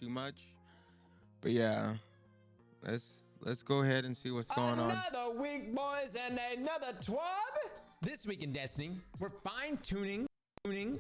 too much. But yeah, let's go ahead and see what's going on. Another week, boys, and another TWID. This week in Destiny, we're fine-tuning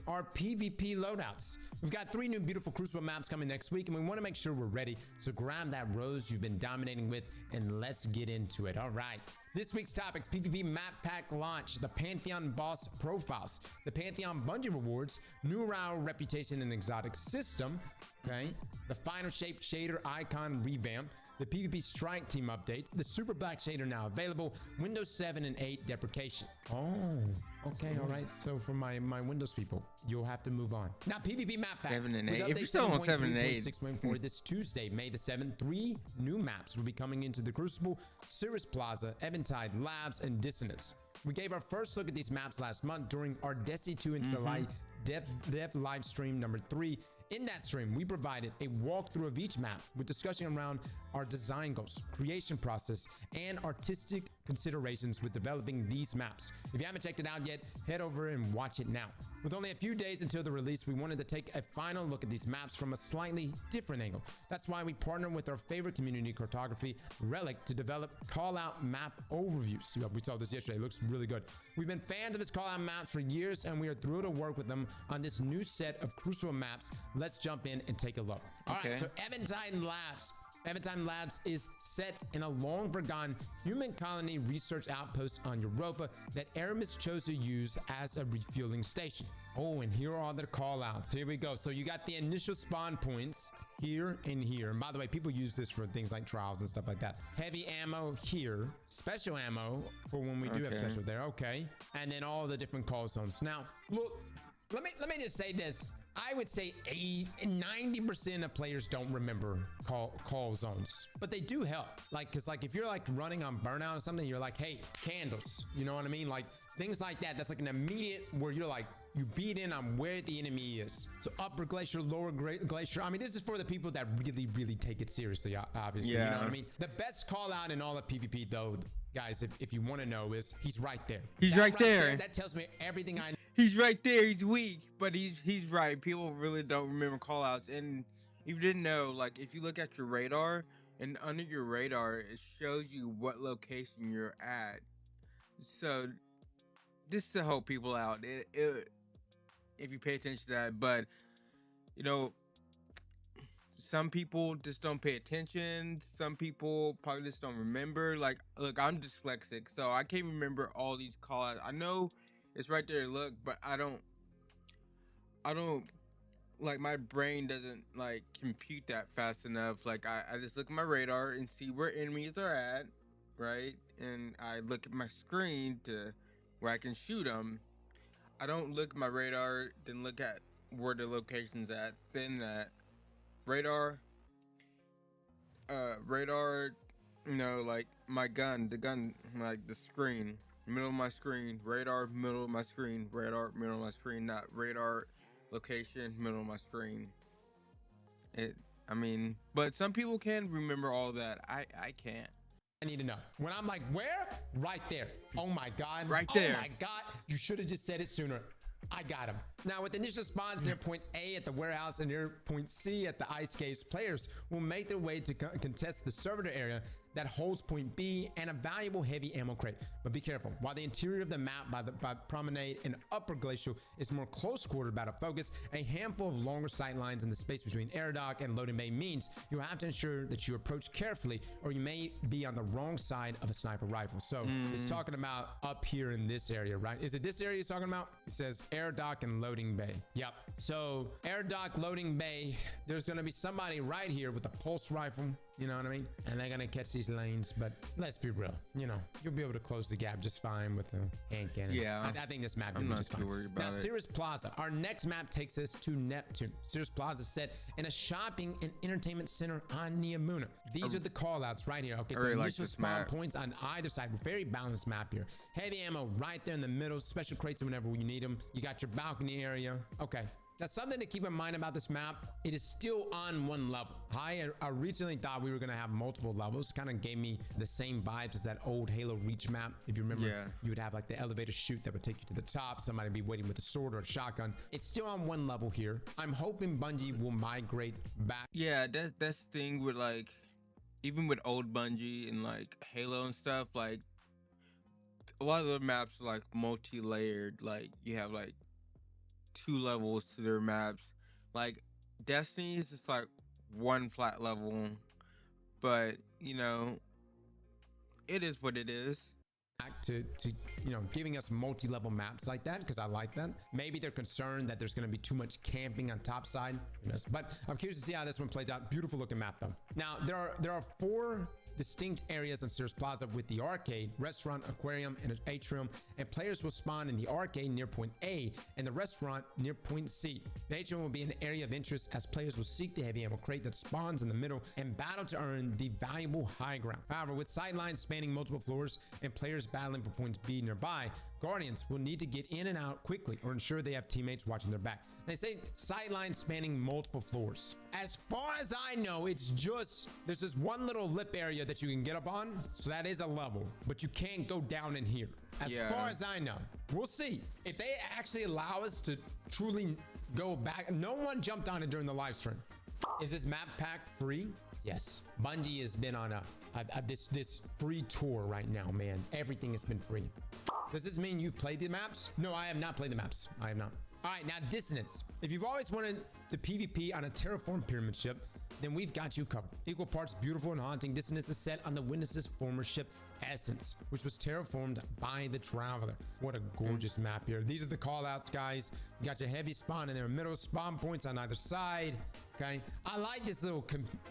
our PvP loadouts. We've got 3 new beautiful Crucible maps coming next week, and we want to make sure we're ready. So grab that rose you've been dominating with, and let's get into it. All right. This week's topics: PvP map pack launch, the Pantheon boss profiles, the Pantheon Bungie rewards, new RAW reputation and exotic system, okay, the final shape shader icon revamp, the PvP strike team update, the super black shader now available, Windows 7 and 8 deprecation. Oh, okay, all right. So for my Windows people, you'll have to move on. Now, PvP map pack. 7 and 8. If you're still on 7 and 8. 6.4 this Tuesday, May the 7th, 3 new maps will be coming into the Crucible: Cirrus Plaza, Eventide Labs, and Dissonance. We gave our first look at these maps last month during our Destiny 2 into the light dev live stream number 3. In that stream, we provided a walkthrough of each map with discussion around our design goals, creation process, and artistic considerations with developing these maps. If you haven't checked it out yet, head over and watch it now. With only a few days until the release, we wanted to take a final look at these maps from a slightly different angle. That's why we partnered with our favorite community cartography, Relic, to develop call-out map overviews. We saw this yesterday. It looks really good. We've been fans of its call-out maps for years, and we are thrilled to work with them on this new set of Crucible maps. Let's jump in and take a look. All right, so Eventide Labs. Eventide Labs is set in a long-forgotten human colony research outpost on Europa that Aramis chose to use as a refueling station. Oh, and here are all their call-outs. Here we go. So you got the initial spawn points here and here. And by the way, people use this for things like trials and stuff like that. Heavy ammo here, special ammo for when we do have special there. Okay, and then all the different call zones. Now, look, let me just say this. I would say 90% of players don't remember call zones, but they do help. Like, cause like if you're like running on burnout or something, you're like, hey, candles, you know what I mean? Like things like that. That's like an immediate where you're like, you beat in on where the enemy is. So upper glacier, lower glacier. I mean, this is for the people that really take it seriously, obviously. Yeah. You know what I mean? The best call out in all of PvP though, guys, if you want to know, is he's right there. He's right there. That tells me everything I know. He's right there. He's weak, but he's right. People really don't remember callouts. And if you didn't know, like if you look at your radar, and under your radar, it shows you what location you're at. So this is to help people out. If you pay attention to that, but you know, some people just don't pay attention. Some people probably just don't remember. Like, look, I'm dyslexic, so I can't remember all these callouts. I know it's right there to look, but I don't like, my brain doesn't like compute that fast enough. Like I just look at my radar and see where enemies are at, right? And I look at my screen to where I can shoot them. I don't look at my radar, then look at where the location's at, then that radar, you know, like my gun, like the screen, middle of my screen, radar, middle of my screen, radar, middle of my screen, not radar, location, middle of my screen. I mean, but some people can remember all that. I can't. I need to know. When I'm like, where? Right there. Oh my God. Right there. Oh my God. You should have just said it sooner. I got him. Now, with initial spawns near point A at the warehouse and near point C at the ice caves, players will make their way to contest the servitor area that holds point B and a valuable heavy ammo crate. But be careful. While the interior of the map by Promenade and Upper Glacial is more close quartered battle focus, a handful of longer sight lines in the space between air dock and loading bay means you'll have to ensure that you approach carefully, or you may be on the wrong side of a sniper rifle. So it's talking about up here in this area, right? Is it this area he's talking about? It says air dock and loading bay. Yep. So air dock, loading bay, there's gonna be somebody right here with a pulse rifle, you know what I mean? And they're gonna catch these lanes, but let's be real, you know, you'll be able to close the gap just fine with a hand cannon. Yeah. I think this map will be just fine. Now, Cirrus Plaza, our next map takes us to Neptune. Cirrus Plaza is set in a shopping and entertainment center on Neomuna. These are the call outs right here. Okay, so initial spawn points on either side. Very balanced map here. Heavy ammo right there in the middle, special crates whenever you need them. You got your balcony area. Okay. Now, something to keep in mind about this map, it is still on one level. I originally thought we were gonna have multiple levels. Kind of gave me the same vibes as that old Halo Reach map. If you remember, you would have like the elevator chute that would take you to the top. Somebody would be waiting with a sword or a shotgun. It's still on one level here. I'm hoping Bungie will migrate back. Yeah, that's the thing with like, even with old Bungie and like Halo and stuff, like a lot of the maps are like multi-layered. Like you have like 2 levels to their maps. Like Destiny is just like one flat level, but you know, it is what it is. To you know, giving us multi-level maps like that, because I like that. Maybe they're concerned that there's going to be too much camping on top side, but I'm curious to see how this one plays out. Beautiful looking map though. Now there are 4 distinct areas on Sears Plaza with the arcade, restaurant, aquarium, and an atrium, and players will spawn in the arcade near point A and the restaurant near point C. The atrium will be an area of interest as players will seek the heavy ammo crate that spawns in the middle and battle to earn the valuable high ground. However, with sidelines spanning multiple floors and players battling for points B nearby, Guardians will need to get in and out quickly or ensure they have teammates watching their back. They say sidelines spanning multiple floors. As far as I know, it's just, there's this one little lip area that you can get up on. So that is a level, but you can't go down in here. As far as I know, we'll see. If they actually allow us to truly go back, no one jumped on it during the live stream. Is this map pack free? Yes. Bungie has been on this free tour right now, man. Everything has been free. Does this mean you've played the maps? No, I have not played the maps. I have not. All right, now Dissonance. If you've always wanted to PvP on a terraformed pyramid ship, then we've got you covered. Equal parts beautiful and haunting, Dissonance is set on the Witness's former ship, Essence, which was terraformed by the Traveler. What a gorgeous map here. These are the callouts, guys. You got your heavy spawn in their middle, spawn points on either side. Okay, I like this little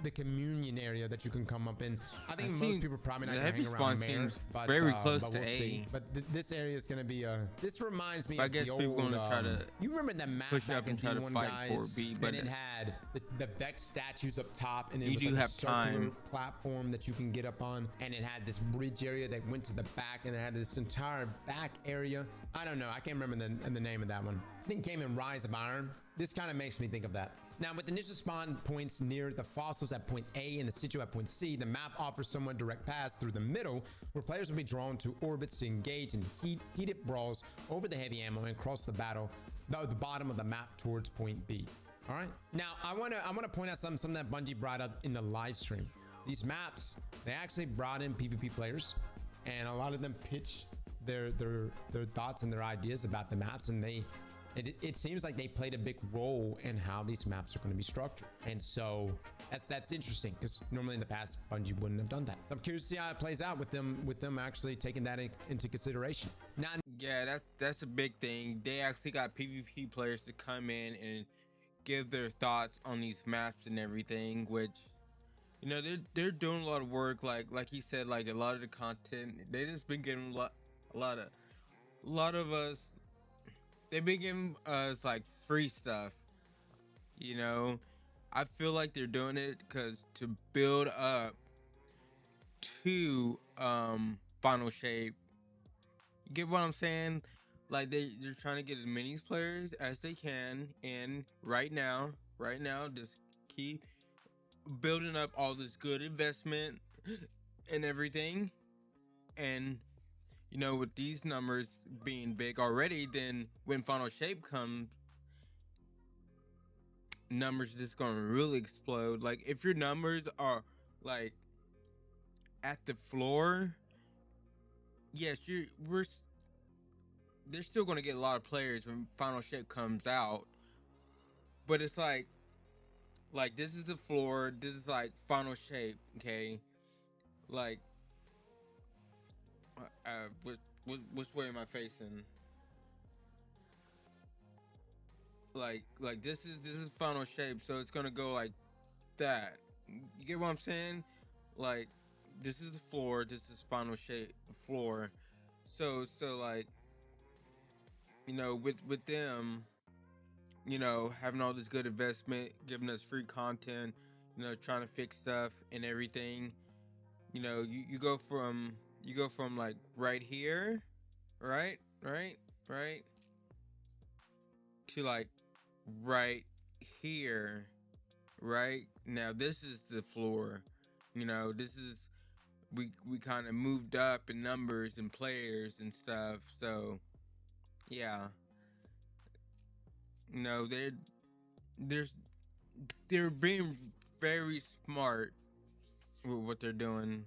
the communion area that you can come up in. I think most people are probably not gonna hang around there, but very close but to we'll A. see. But this area is gonna be this reminds me I of guess the people old, gonna try to you remember that map push back up in and try to D1, fight guys, for B, and but it had the Vex statues up top, and it you was do like a have circular time. platform that you can get up on, and it had this bridge area that went to the back, and it had this entire back area. I don't know, I can't remember the name of that one. I think it came in Rise of Iron. This kind of makes me think of that. Now, with initial spawn points near the fossils at point A and the situ at point C, the map offers somewhat direct paths through the middle, where players will be drawn to orbits to engage in heated brawls over the heavy ammo and cross the bottom of the map towards point B. All right. Now, I wanna point out something that Bungie brought up in the live stream. These maps, they actually brought in PvP players, and a lot of them pitch their thoughts and their ideas about the maps, and it seems like they played a big role in how these maps are going to be structured. And so that's interesting, because normally in the past Bungie wouldn't have done that. So I'm curious to see how it plays out with them actually taking that into consideration. Now, yeah, that's a big thing. They actually got PvP players to come in and give their thoughts on these maps and everything, which, you know, they're doing a lot of work. Like he said, like a lot of the content, they just been giving a lot of us. They've been giving us like free stuff, you know. I feel like they're doing it because to build up to Final Shape. You get what I'm saying? Like they're trying to get as many players as they can, and right now, just keep building up all this good investment and everything, and you know, with these numbers being big already, then when Final Shape comes, numbers just gonna really explode. Like if your numbers are like at the floor, yes, they're still gonna get a lot of players when Final Shape comes out, but it's like this is the floor, this is like Final Shape, okay? Like which way am I facing? Like this is Final Shape, so it's gonna go like that. You get what I'm saying? Like this is the floor, this is Final Shape floor. So like, you know, with them, you know, having all this good investment, giving us free content, you know, trying to fix stuff and everything, you know, you go from like right here, right, to like right here, right now. This is the floor. This is we kind of moved up in numbers and players and stuff. So yeah, they're there's they're being very smart with what they're doing.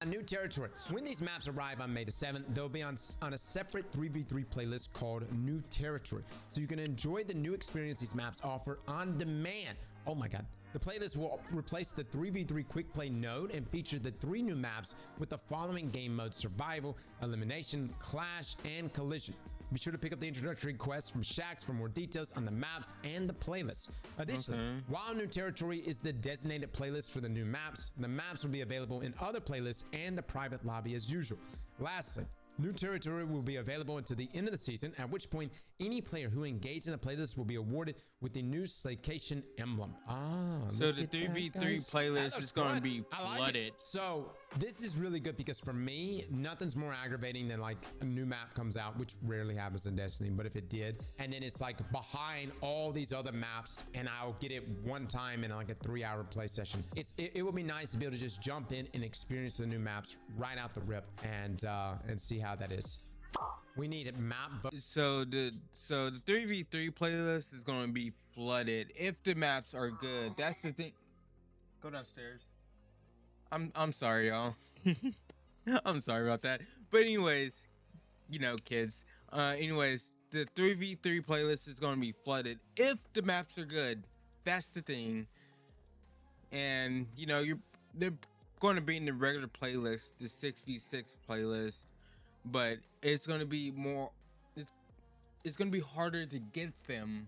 A new territory. When these maps arrive on May the 7th, they'll be on a separate 3v3 playlist called New Territory, so you can enjoy the new experience these maps offer on demand. Oh my god. The playlist will replace the 3v3 quick play node and feature the 3 new maps with the following game modes: survival, elimination, clash, and collision. Be sure to pick up the introductory quest from Shax for more details on the maps and the playlist. Additionally, while New Territory is the designated playlist for the new maps, the maps will be available in other playlists and the private lobby as usual. Lastly, New Territory will be available until the end of the season, at which point any player who engaged in the playlist will be awarded with the new Slaycation emblem. So the 3v3 playlist is going to be flooded. So this is really good because for me, nothing's more aggravating than like a new map comes out, which rarely happens in Destiny, but if it did, and then it's like behind all these other maps and I'll get it one time in like a 3-hour play session. It would be nice to be able to just jump in and experience the new maps right out the rip and see how that is. We need a map. So the 3v3 playlist is going to be flooded if the maps are good. That's the thing. Go downstairs. I'm sorry, y'all. I'm sorry about that. But anyways, kids. Anyways, the 3v3 playlist is going to be flooded if the maps are good. That's the thing. And they're going to be in the regular playlist, the 6v6 playlist. But it's gonna be more. It's gonna be harder to get them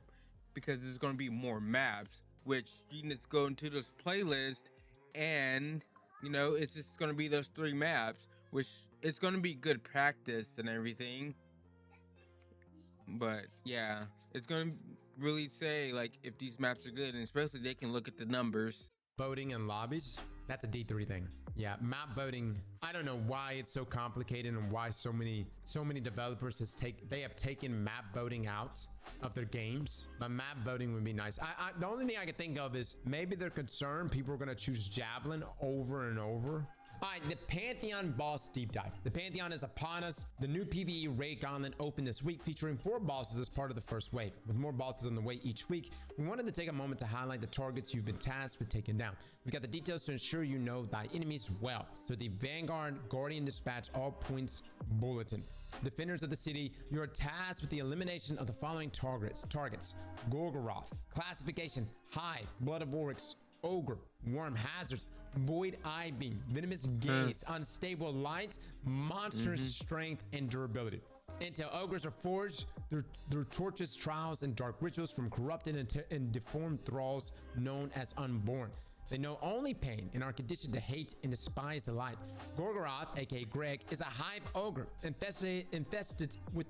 because there's gonna be more maps, which you need to go into this playlist, and it's just gonna be those 3 maps, which it's gonna be good practice and everything. But yeah, it's gonna really say like if these maps are good, and especially they can look at the numbers. Voting and lobbies, that's a D3 thing. Yeah, map voting, I don't know why it's so complicated and why so many developers have taken map voting out of their games, but map voting would be nice. The only thing I can think of is maybe they're concerned people are going to choose Javelin over and over. All right, the Pantheon boss deep dive. The Pantheon is upon us. The new PvE raid gauntlet opened this week, featuring 4 bosses as part of the first wave. With more bosses on the way each week, we wanted to take a moment to highlight the targets you've been tasked with taking down. We've got the details to ensure you know thy enemies well. So the Vanguard Guardian Dispatch all points bulletin. Defenders of the city, you are tasked with the elimination of the following targets. Gorgoroth. Classification: Hive, Blood of Oryx, Ogre, Worm Hazards, Void Eye Beam, Venomous Gaze, Unstable Light, Monstrous Strength, and Durability. Intel: ogres are forged through torches, trials, and dark rituals from corrupted and deformed thralls known as Unborn. They know only pain and are conditioned to hate and despise the light. Gorgoroth, aka Greg, is a hive ogre infested with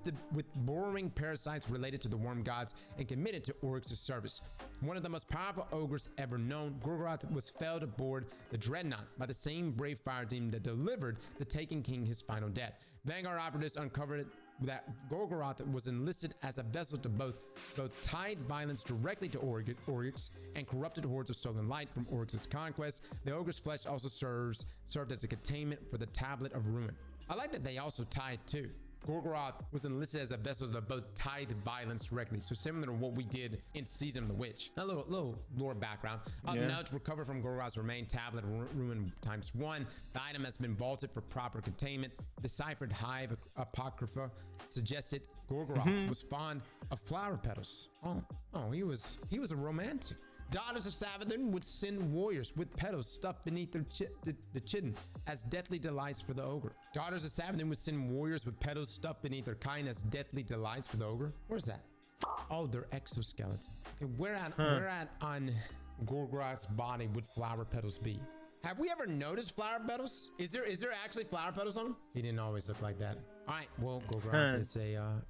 burrowing parasites related to the worm gods and committed to Oryx's service. One of the most powerful ogres ever known, Gorgoroth was felled aboard the Dreadnought by the same brave fire team that delivered the Taken King his final death. Vanguard operatives uncovered that Gorgoroth was enlisted as a vessel to both tide violence directly to Oryx and corrupted hordes of stolen light from Oryx's conquest. The ogre's flesh also served as a containment for the Tablet of Ruin. I like that they also tied too. Gorgoroth was enlisted as a vessel to both tithe violence directly, so similar to what we did in Season of the Witch. A little lore background. Notes recovered from Gorgoroth's remain, Tablet of Ruin ×1. The item has been vaulted for proper containment. Deciphered Hive Apocrypha suggested Gorgoroth was fond of flower petals. Oh, he was a romantic. Daughters of Savathun would send warriors with petals stuffed beneath their the chidden as deathly delights for the ogre. Daughters of Savathun would send warriors with petals stuffed beneath their kind as deathly delights for the ogre. Where's that? Oh, their exoskeleton. Okay, where at on Gorgoroth's body would flower petals be? Have we ever noticed flower petals? Is there actually flower petals on him? He didn't always look like that. All right, well, Gorgoroth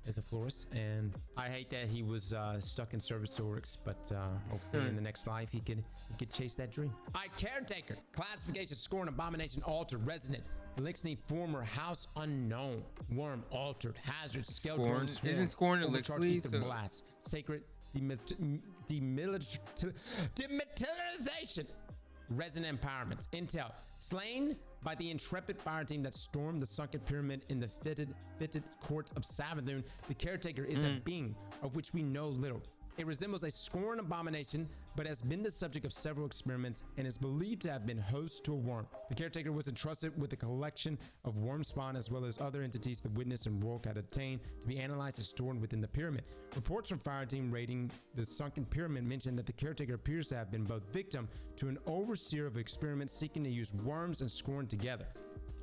is a florist, and I hate that he was stuck in service to Oryx, but hopefully in the next life he could chase that dream. All right, Caretaker. Classification: Scorn, Abomination, Alter, Resident, Elixir, Former, House Unknown, Worm, Altered, Hazard, Skeleton, Scorn. Isn't Scorn Elixir? Ether Blast, Sacred, demilitarization, resident empowerment. Intel, slain by the intrepid fire team that stormed the sunken pyramid in the fitted courts of Savathun, the caretaker is a being of which we know little. It resembles a scorn abomination, but has been the subject of several experiments and is believed to have been host to a worm. The caretaker was entrusted with a collection of worm spawn as well as other entities the witness and Rourke had obtained to be analyzed and stored within the pyramid. Reports from fire team raiding the sunken pyramid mention that the caretaker appears to have been both victim to an overseer of experiments seeking to use worms and scorn together.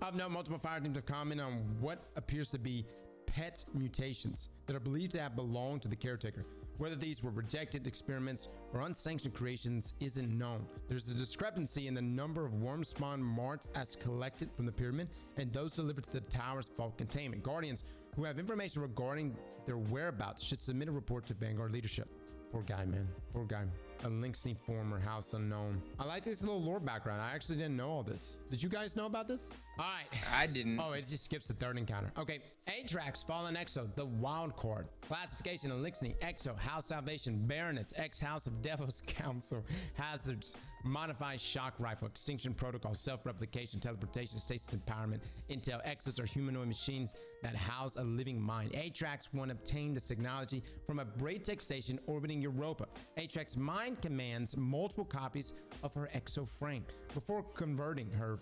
Of note, multiple fire teams have commented on what appears to be pet mutations that are believed to have belonged to the caretaker. Whether these were rejected experiments or unsanctioned creations isn't known. There's a discrepancy in the number of worm spawn marked as collected from the pyramid and those delivered to the tower's vault containment. Guardians who have information regarding their whereabouts should submit a report to Vanguard leadership. Poor guy, man. Poor guy. A Linksney former house unknown. I like this little lore background. I actually didn't know all this. Did you guys know about this? All right. I didn't. Oh, it just skips the third encounter. Okay. Atrax, Fallen Exo, the Wild Card. Classification of Linksney, Exo, House Salvation, Baroness, Ex-House of Devil's Council, Hazards, Modified Shock Rifle, Extinction Protocol, Self-Replication, Teleportation, Stasis Empowerment, Intel. Exos are humanoid machines that house a living mind. Atrax 1 obtained this technology from a Braytech station orbiting Europa. Atrax mind commands multiple copies of her exo frame. Before converting her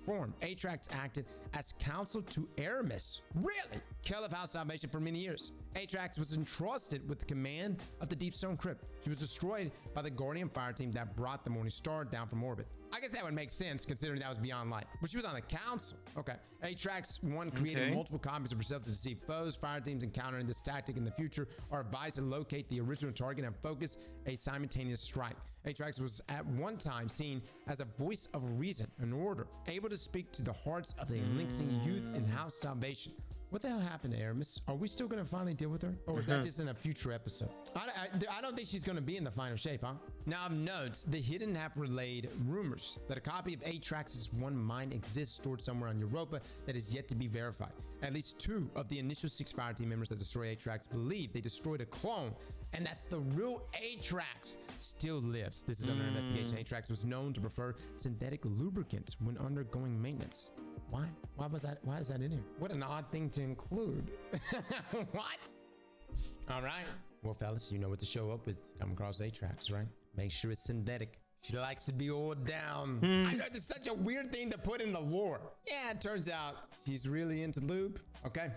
form, Atrax acted as counsel to Aramis. Really? Caliph House Salvation for many years. Atrax was entrusted with the command of the Deep Stone Crypt. She was destroyed by the Guardian fire team that brought the Morning Star down from orbit. I guess that would make sense considering that was beyond light. But she was on the council. Okay. Atrax 1 created multiple copies of herself to deceive foes. Fire teams encountering this tactic in the future are advised to locate the original target and focus a simultaneous strike. Atrax was at one time seen as a voice of reason and order, able to speak to the hearts of the Linksney youth in House Salvation. What the hell happened to Aramis? Are we still going to finally deal with her? Or is that just in a future episode? I don't think she's going to be in the final shape, huh? Now, of note, the Hidden have relayed rumors that a copy of Atrax's one mind exists stored somewhere on Europa that is yet to be verified. At least 2 of the initial 6 fire team members that destroyed Atrax believe they destroyed a clone and that the real Atrax still lives. This is under investigation. Atrax was known to prefer synthetic lubricants when undergoing maintenance. Why? Why is that in here? What an odd thing to include. What? All right. Well, fellas, you know what to show up with. Come across Atrax, right? Make sure it's synthetic. She likes to be oiled down. I know it's such a weird thing to put in the lore. Yeah, it turns out she's really into lube. Okay.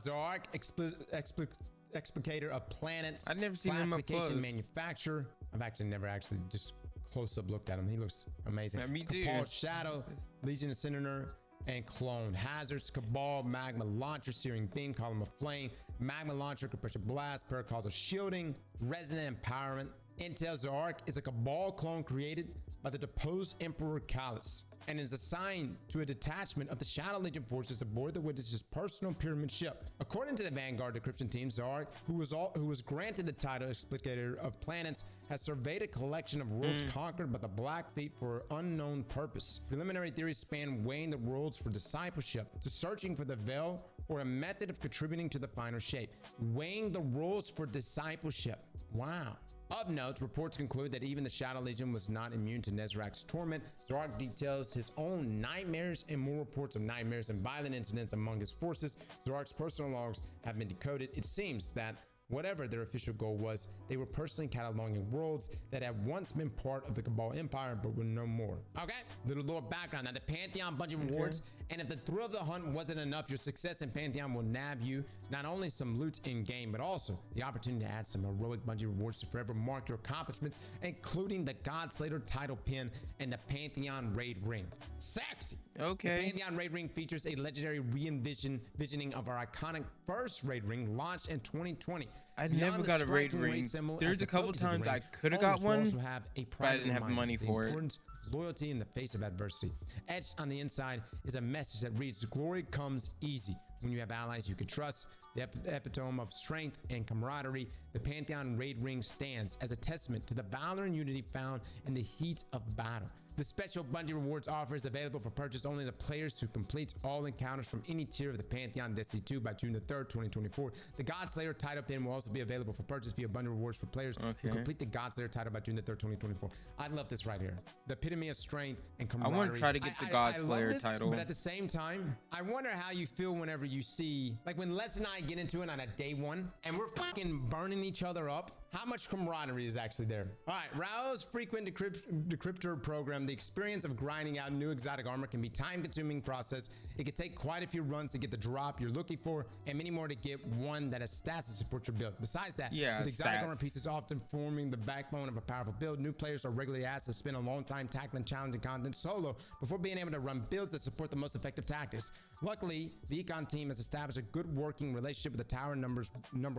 Zark, explicator of planets. I've never seen him up close. Manufacturer. I've actually never just close-up looked at him. He looks amazing. Yeah, me too. Cabal Shadow, Legion of Senator, and Clone. Hazards, Cabal, Magma Launcher, Searing Beam, Column of Flame, Magma Launcher, Compression Blast, Paracausal Shielding, Resonant Empowerment. Intel Zark is a Cabal clone created by the deposed Emperor Callus and is assigned to a detachment of the Shadow Legion forces aboard the Witness's personal pyramid ship. According to the Vanguard decryption team, Zark, who was granted the title Explicator of Planets, has surveyed a collection of worlds conquered by the Blackfeet for unknown purpose. Preliminary theories span weighing the worlds for discipleship to searching for the veil or a method of contributing to the final shape. Weighing the worlds for discipleship. Wow. Of note, reports conclude that even the Shadow Legion was not immune to Nezrak's torment. Zark details his own nightmares and more reports of nightmares and violent incidents among his forces. Zark's personal logs have been decoded. It seems that whatever their official goal was, they were personally cataloging worlds that had once been part of the Cabal Empire but were no more. Okay, little lore background. Now the Pantheon bunch of rewards, and if the thrill of the hunt wasn't enough, your success in Pantheon will nab you not only some loot in game, but also the opportunity to add some heroic bunch of rewards to forever mark your accomplishments, including the Godslayer title pin and the Pantheon Raid Ring. Sexy. Okay. The Pantheon Raid Ring features a legendary re-envisioning of our iconic first Raid Ring launched in 2020. I never got a raid ring. There's a couple times I could have got one, but I didn't have money for it. Loyalty in the face of adversity. Etched on the inside is a message that reads, "Glory comes easy when you have allies you can trust." The epitome of strength and camaraderie, the Pantheon Raid Ring stands as a testament to the valor and unity found in the heat of battle. The special Bungie Rewards offer is available for purchase only to players who complete all encounters from any tier of the Pantheon Destiny 2 by June the 3rd, 2024. The Godslayer title pin will also be available for purchase via Bungie Rewards for players who complete the Godslayer title by June the 3rd, 2024. I love this right here. The epitome of strength and camaraderie. I want to try to get the Godslayer title. But at the same time, I wonder how you feel whenever you see, like when Les and I get into it on a day one and we're fucking burning each other up. How much camaraderie is actually there? All right, Rao's frequent decryptor program. The experience of grinding out new exotic armor can be time-consuming process. It can take quite a few runs to get the drop you're looking for, and many more to get one that has stats to support your build. Besides that, with exotic armor pieces often forming the backbone of a powerful build, new players are regularly asked to spend a long time tackling challenging content solo before being able to run builds that support the most effective tactics. Luckily, the Econ team has established a good working relationship with the Tower number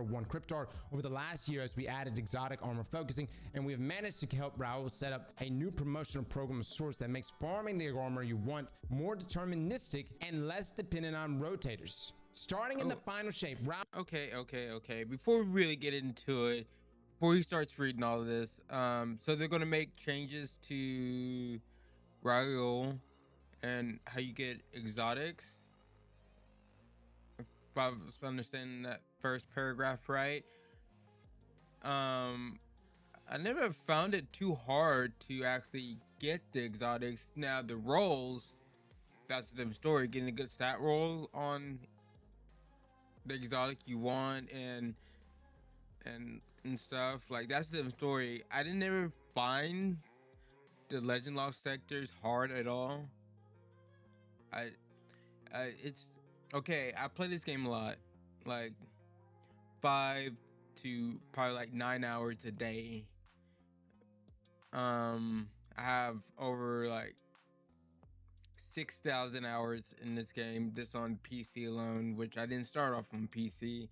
1 Cryptar over the last year as we added exotic armor focusing, and we have managed to help Raul set up a new promotional program of sorts that makes farming the armor you want more deterministic and less dependent on rotators. Starting in the final shape, Raul. Okay. Before we really get into it, before he starts reading all of this, so they're gonna make changes to Raul and how you get exotics. If I was understanding that first paragraph right. I never found it too hard to actually get the exotics. Now the rolls, that's the story, getting a good stat roll on the exotic you want and stuff, like that's the story. I didn't ever find the legend lost sectors hard at all. It's okay, I play this game a lot, like 5 to probably like 9 hours a day. I have over like 6,000 hours in this game, just on PC alone, which I didn't start off on PC.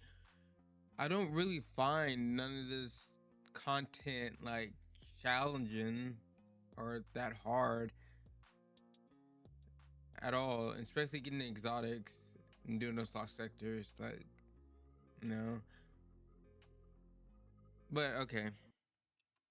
I don't really find none of this content like challenging or that hard at all, especially getting the exotics and doing those lost sectors, like, no. But okay.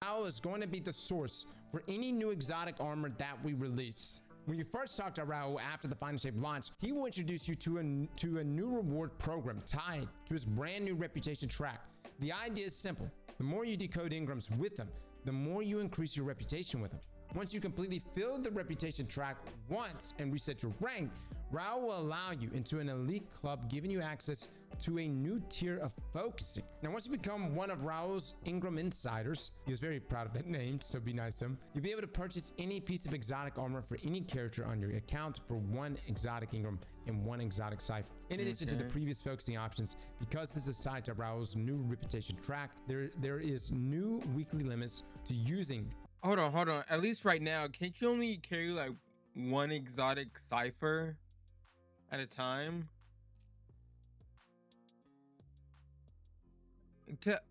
Raul is going to be the source for any new exotic armor that we release. When you first talk to Raul after the Final Shape launch, he will introduce you to a new reward program tied to his brand new reputation track. The idea is simple. The more you decode engrams with him, the more you increase your reputation with him. Once you completely fill the reputation track once and reset your rank, Raul will allow you into an elite club, giving you access to a new tier of focusing. Now, once you become one of Raul's Engram insiders, he was very proud of that name, so be nice to him, you'll be able to purchase any piece of exotic armor for any character on your account for 1 exotic Engram and 1 exotic cipher. In addition to the previous focusing options, because this is tied to Raul's new reputation track, there is new weekly limits to using. Hold on. At least right now, can't you only carry like 1 exotic cipher at a time?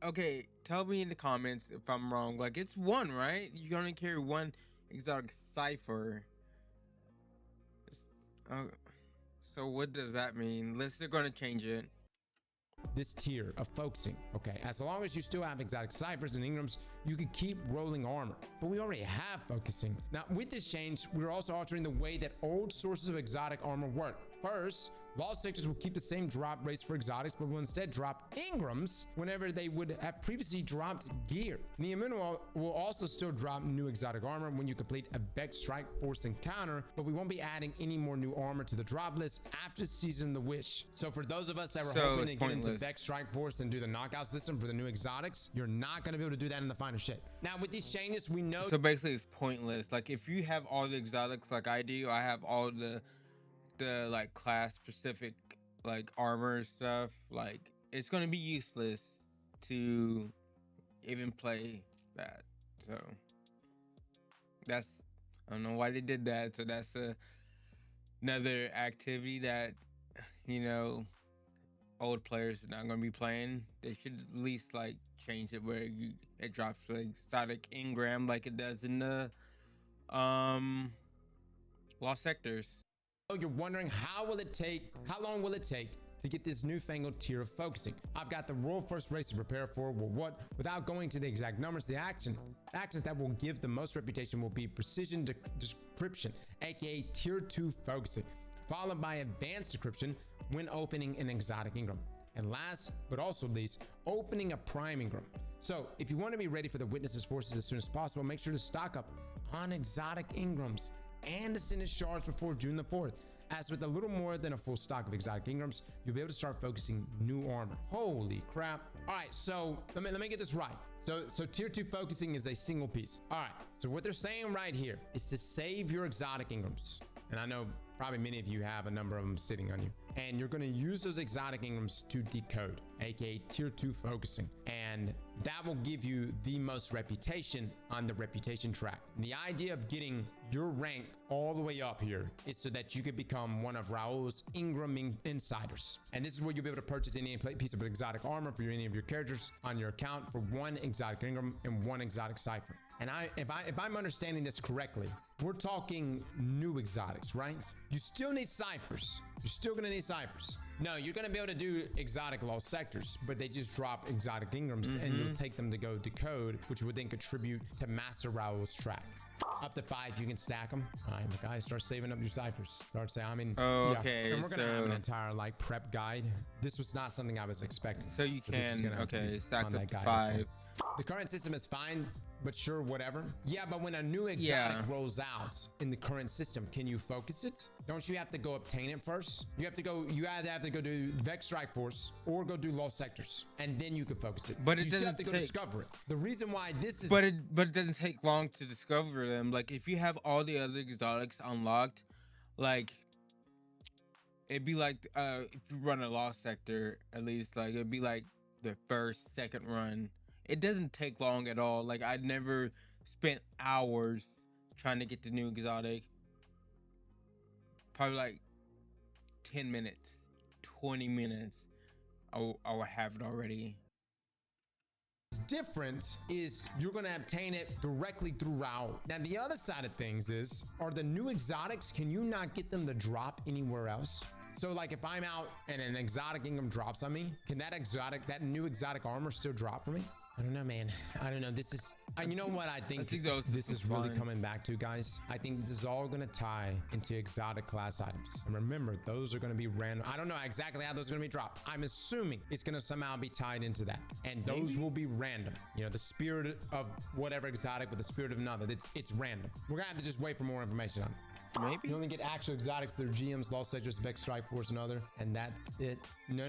Okay, tell me in the comments if I'm wrong. Like, it's 1, right? You can only carry 1 exotic cipher. So what does that mean? They're gonna change it. This tier of focusing, okay? As long as you still have exotic ciphers and engrams, you can keep rolling armor, but we already have focusing. Now, with this change, we're also altering the way that old sources of exotic armor work. First, lost sectors will keep the same drop rates for exotics, but will instead drop engrams whenever they would have previously dropped gear. Neomuna will also still drop new exotic armor when you complete a Vex Strike Force encounter, but we won't be adding any more new armor to the drop list after Season of the Wish. So for those of us that were hoping to get into Vex Strike Force and do the knockout system for the new exotics, you're not going to be able to do that in the final shape. Now, with these changes, we know. So basically, it's pointless. Like, if you have all the exotics like I do, I have all the like class specific like armor and stuff, like it's gonna be useless to even play that. So that's, I don't know why they did that. So that's another activity that, you know, old players are not gonna be playing. They should at least like change it where it drops like static engram like it does in the lost sectors. You're wondering how long will it take to get this newfangled tier of focusing. I've got the world first race to prepare for. Well, what? Without going to the exact numbers, the actions that will give the most reputation will be precision description, aka tier 2 focusing, followed by advanced decryption when opening an exotic Engram. And last, but also least, opening a prime Engram. So if you want to be ready for the Witnesses forces as soon as possible, make sure to stock up on exotic Engrams and Ascended shards before June the 4th. As with a little more than a full stock of exotic Engrams, you'll be able to start focusing new armor. Holy crap. All right, so let me get this right. So tier 2 focusing is a single piece. All right, so what they're saying right here is to save your exotic Engrams. And I know probably many of you have a number of them sitting on you. And you're going to use those exotic Engrams to decode, aka tier 2 focusing. And that will give you the most reputation on the reputation track. And the idea of getting your rank all the way up here is so that you could become one of Raul's Engram insiders. And this is where you'll be able to purchase any piece of exotic armor for any of your characters on your account for 1 exotic Engram and 1 exotic cipher. And if I'm understanding this correctly, we're talking new exotics, right? You still need ciphers. You're still gonna need ciphers. No, you're gonna be able to do exotic lost sectors, but they just drop exotic Engrams and you'll take them to go decode, which would then contribute to Master Raul's track. Up to 5, you can stack them. All right, guys, start saving up your ciphers. Start saying, I mean, okay, and we're gonna have an entire like prep guide. This was not something I was expecting. So you can, stack up to 5. Well. The current system is fine, but sure, whatever. Yeah, but when a new exotic rolls out in the current system, can you focus it? Don't you have to go obtain it first? You either have to go do Vex Strike Force or go do Lost Sectors, and then you can focus it. But you still have to go discover it. The reason why this is... But it doesn't take long to discover them. Like, if you have all the other exotics unlocked, like, it'd be like, if you run a Lost Sector, at least, like, it'd be like the first, second run. It doesn't take long at all. Like, I never spent hours trying to get the new exotic. Probably like 10 minutes, 20 minutes. I will have it already. What's different is you're going to obtain it directly through Raul. Now, the other side of things is, are the new exotics, can you not get them to drop anywhere else? So like if I'm out and an exotic Engram drops on me, can that new exotic armor still drop for me? I don't know, man. I don't know. This is, you know what I think this is really coming back to, guys? I think this is all going to tie into exotic class items. And remember, those are going to be random. I don't know exactly how those are going to be dropped. I'm assuming it's going to somehow be tied into that. And those will be random. You know, the spirit of whatever exotic with the spirit of another, it's random. We're going to have to just wait for more information on it. Maybe. You only get actual exotics, their GMs, Lost Sectors, Vex Strike Force, and other. And that's it. No.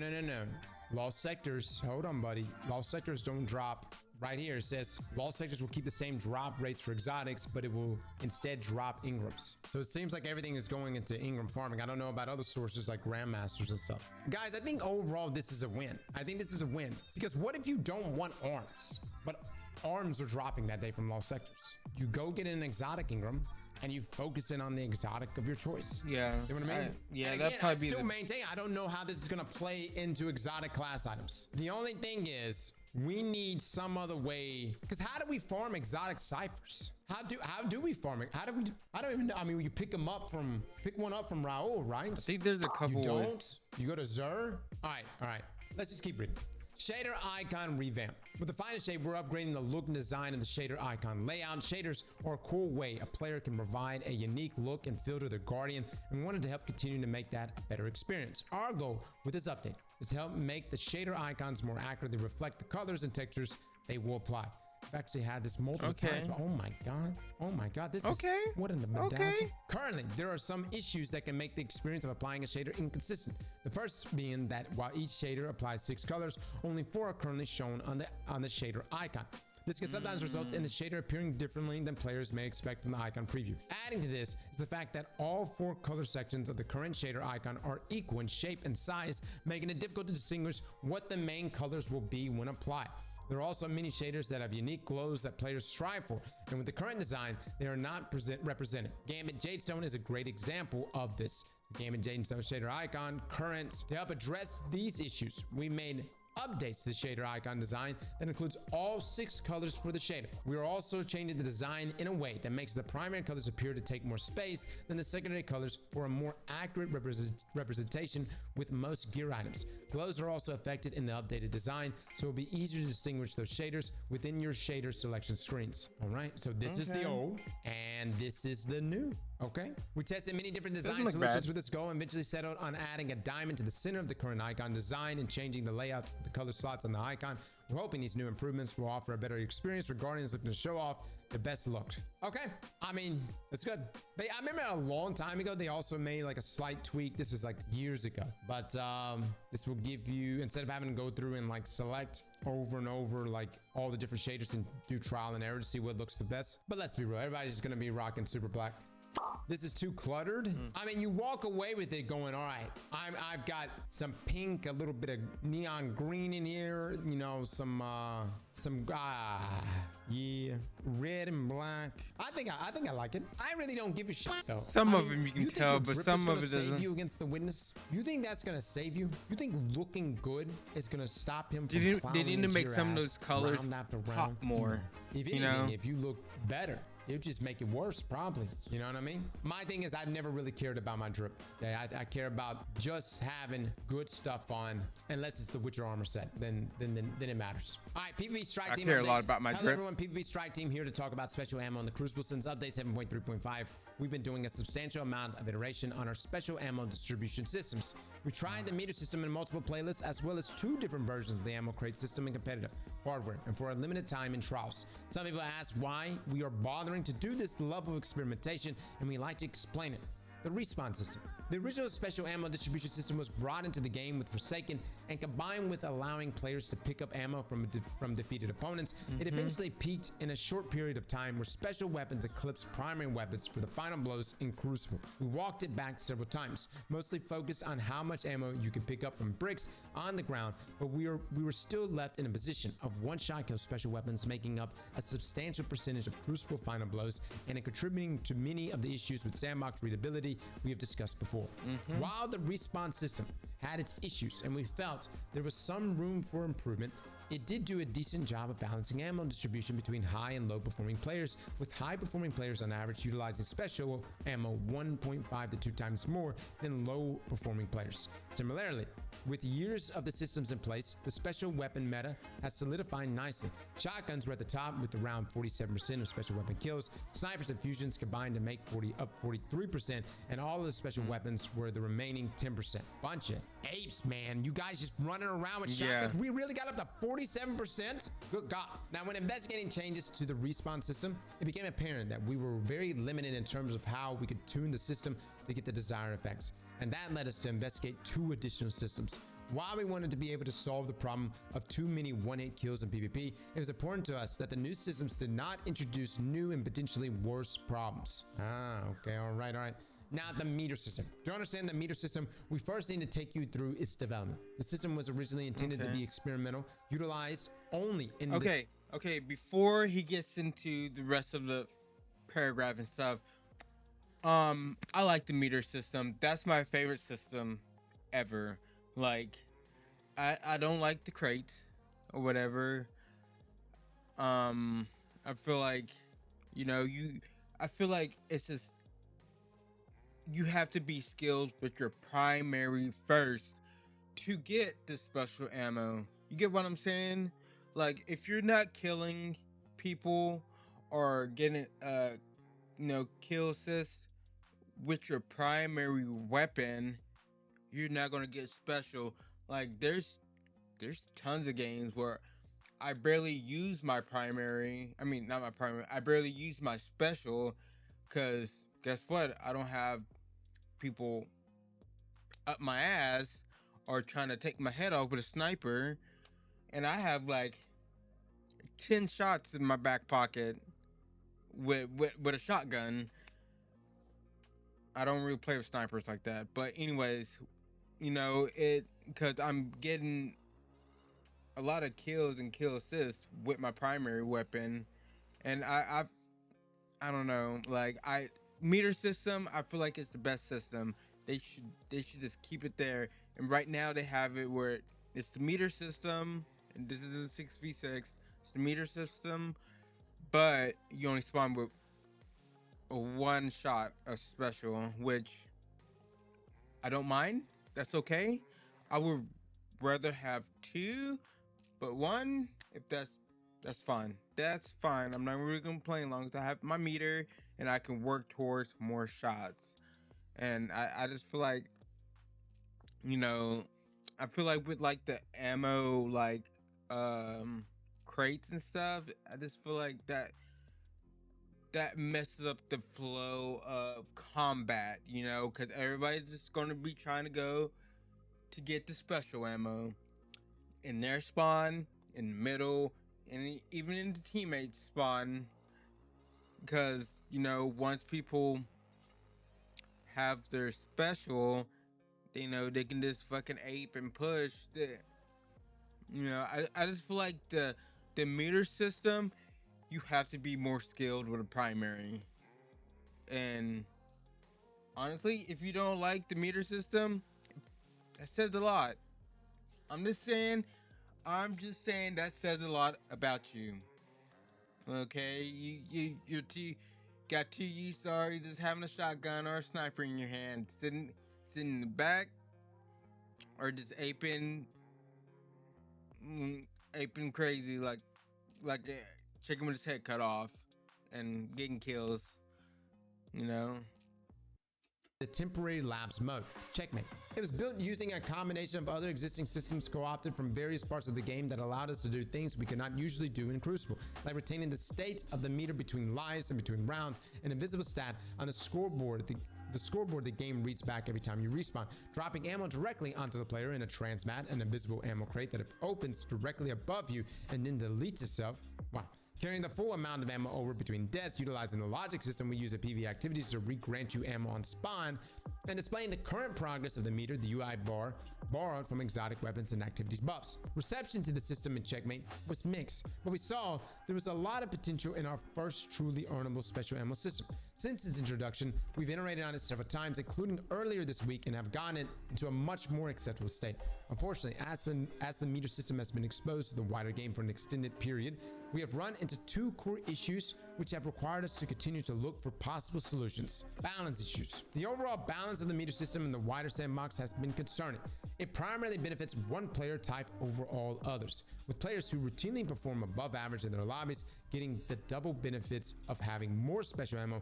Lost Sectors, hold on, buddy. Lost Sectors don't drop. Right here it says Lost Sectors will keep the same drop rates for exotics, but it will instead drop Engrams. So it seems like everything is going into Engram farming. I don't know about other sources like Grandmasters and stuff. Guys, I think overall this is a win. I think this is a win. Because what if you don't want arms, but arms are dropping that day from Lost Sectors? You go get an exotic Engram, and you focus in on the exotic of your choice. Yeah. You know what I mean? Yeah, and that'd probably I still maintain, I don't know how this is going to play into exotic class items. The only thing is, we need some other way, because how do we farm exotic ciphers? How do we farm it? I don't even know. I mean, you pick one up from Raul, right? I think there's a couple You don't? ways. You go to Zur? All right. Let's just keep reading. Shader icon revamp. With the finest shade, we're upgrading the look and design of the shader icon layout. Shaders are a cool way a player can provide a unique look and feel to their Guardian, and we wanted to help continue to make that a better experience. Our goal with this update is to help make the shader icons more accurately reflect the colors and textures they will apply. I've actually had this multiple times, but oh my god, this is what in the bedazzle. Currently, there are some issues that can make the experience of applying a shader inconsistent. The first being that while each shader applies 6 colors, only 4 are currently shown on the shader icon. This can sometimes result in the shader appearing differently than players may expect from the icon preview. Adding to this is the fact that all 4 color sections of the current shader icon are equal in shape and size, making it difficult to distinguish what the main colors will be when applied. There are also many shaders that have unique glows that players strive for, and with the current design, they are not represented. Gambit Jadestone is a great example of this. Gambit Jadestone shader icon, current. To help address these issues, we made updates to the shader icon design that includes all 6 colors for the shader. We are also changing the design in a way that makes the primary colors appear to take more space than the secondary colors for a more accurate representation with most gear items. Glows are also affected in the updated design, so it'll be easier to distinguish those shaders within your shader selection screens. All right, so this is the old and this is the new. Okay, we tested many different design solutions with this goal and eventually settled on adding a diamond to the center of the current icon design and changing the layout of the color slots on the icon. We're hoping these new improvements will offer a better experience for Guardians looking to show off the best look. Okay, I mean, it's good. I remember a long time ago, they also made like a slight tweak. This is like years ago, but this will give you, instead of having to go through and like select over and over like all the different shaders and do trial and error to see what looks the best. But let's be real, everybody's just gonna be rocking super black. This is too cluttered. I mean, you walk away with it going, all right, I've got some pink, a little bit of neon green in here, you know, some yeah, red and black. I think I like it. I really don't give a shit though. Some of them you can tell, but some of it doesn't. Save you against the witness? You think that's gonna save you? You think looking good is gonna stop him from they need to make some of those colors pop more. If you look better, it would just make it worse, probably. You know what I mean? My thing is, I've never really cared about my drip. Okay, I care about just having good stuff on, unless it's the Witcher armor set. Then it matters. All right, PvP Strike Team. I care a lot about my drip. Hello everyone, PvP Strike Team here to talk about special ammo on the Crucible. Since update 7.3.5, we've been doing a substantial amount of iteration on our special ammo distribution systems. We tried the meter system in multiple playlists, as well as 2 different versions of the ammo crate system in competitive hardware and for a limited time in trials. Some people ask why we are bothering to do this level of experimentation, and we like to explain it. The respawn system. The original special ammo distribution system was brought into the game with Forsaken, and combined with allowing players to pick up ammo from defeated opponents, it eventually peaked in a short period of time where special weapons eclipsed primary weapons for the final blows in Crucible. We walked it back several times, mostly focused on how much ammo you could pick up from bricks on the ground, but we were still left in a position of one-shot kill special weapons making up a substantial percentage of Crucible final blows and contributing to many of the issues with sandbox readability we have discussed before. While the respawn system had its issues and we felt there was some room for improvement, it did do a decent job of balancing ammo distribution between high and low performing players, with high performing players on average utilizing special ammo 1.5 to 2 times more than low performing players. Similarly, with years of the systems in place, the special weapon meta has solidified nicely. Shotguns were at the top with around 47% of special weapon kills. Snipers and fusions combined to make up 43%, and all of the special weapons were the remaining 10%. Bunch of apes, man. You guys just running around with shotguns. We really got up to 47%? Good God. Now, when investigating changes to the respawn system, it became apparent that we were very limited in terms of how we could tune the system to get the desired effects. And that led us to investigate 2 additional systems. While we wanted to be able to solve the problem of too many one-hit kills in PvP, it was important to us that the new systems did not introduce new and potentially worse problems. Okay, all right. Now, the meter system. To understand the meter system, we first need to take you through its development. The system was originally intended to be experimental, utilized only in Okay, before he gets into the rest of the paragraph and stuff, I like the meter system. That's my favorite system ever. Like, I don't like the crate or whatever. I feel like, I feel like it's just, you have to be skilled with your primary first to get the special ammo. You get what I'm saying? Like, if you're not killing people or getting, kill assist with your primary weapon, you're not gonna get special. Like, there's tons of games where I barely use my primary. I mean, not my primary. I barely use my special, because guess what? I don't have people up my ass or trying to take my head off with a sniper, and I have like 10 shots in my back pocket with a shotgun. I don't really play with snipers like that, but anyways, because I'm getting a lot of kills and kill assists with my primary weapon, and I don't know, like, meter system, I feel like it's the best system. They should just keep it there. And right now they have it where It's the meter system, and this is a 6v6. It's the meter system, but you only spawn with a one shot of special, which I don't mind. That's okay. I would rather have two, but one, if that's fine. That's fine. I'm not really gonna complain as long as I have my meter and I can work towards more shots. And I just feel like, you know, I feel like with like the ammo like crates and stuff, I just feel like that messes up the flow of combat, you know, because everybody's just going to be trying to go to get the special ammo in their spawn, in the middle, and even in the teammates spawn, because, you know, once people have their special, they know they can just fucking ape and push. You know, I just feel like the meter system, you have to be more skilled with a primary. And honestly, if you don't like the meter system, that says a lot. I'm just saying that says a lot about you. Okay, you're too got too used to already just having a shotgun or a sniper in your hand, sitting in the back, or just aping crazy like a chicken with his head cut off and getting kills, you know. The temporary lapse mode. Checkmate. It was built using a combination of other existing systems co-opted from various parts of the game that allowed us to do things we could not usually do in Crucible, like retaining the state of the meter between lives and between rounds, an invisible stat on the scoreboard. The scoreboard the game reads back every time you respawn, dropping ammo directly onto the player in a transmat, an invisible ammo crate that opens directly above you and then deletes itself. Wow. Carrying the full amount of ammo over between deaths, utilizing the logic system we use at PvE activities to re-grant you ammo on spawn, and displaying the current progress of the meter, the UI bar, borrowed from exotic weapons and activities buffs. Reception to the system in Checkmate was mixed, but we saw there was a lot of potential in our first truly earnable special ammo system. Since its introduction, we've iterated on it several times, including earlier this week, and have gotten it into a much more acceptable state. Unfortunately, as the meter system has been exposed to the wider game for an extended period, we have run into two core issues which have required us to continue to look for possible solutions. Balance issues. The overall balance of the meter system in the wider sandbox has been concerning. It primarily benefits one player type over all others, with players who routinely perform above average in their lobbies getting the double benefits of having more special ammo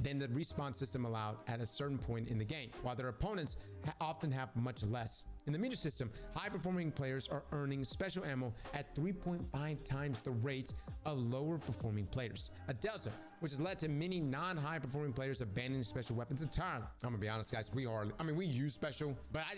than the respawn system allowed at a certain point in the game, while their opponents often have much less. In the meter system, high-performing players are earning special ammo at 3.5 times the rate of lower-performing players, a delta which has led to many non-high-performing players abandoning special weapons entirely. I'm gonna be honest, guys, we use special, but I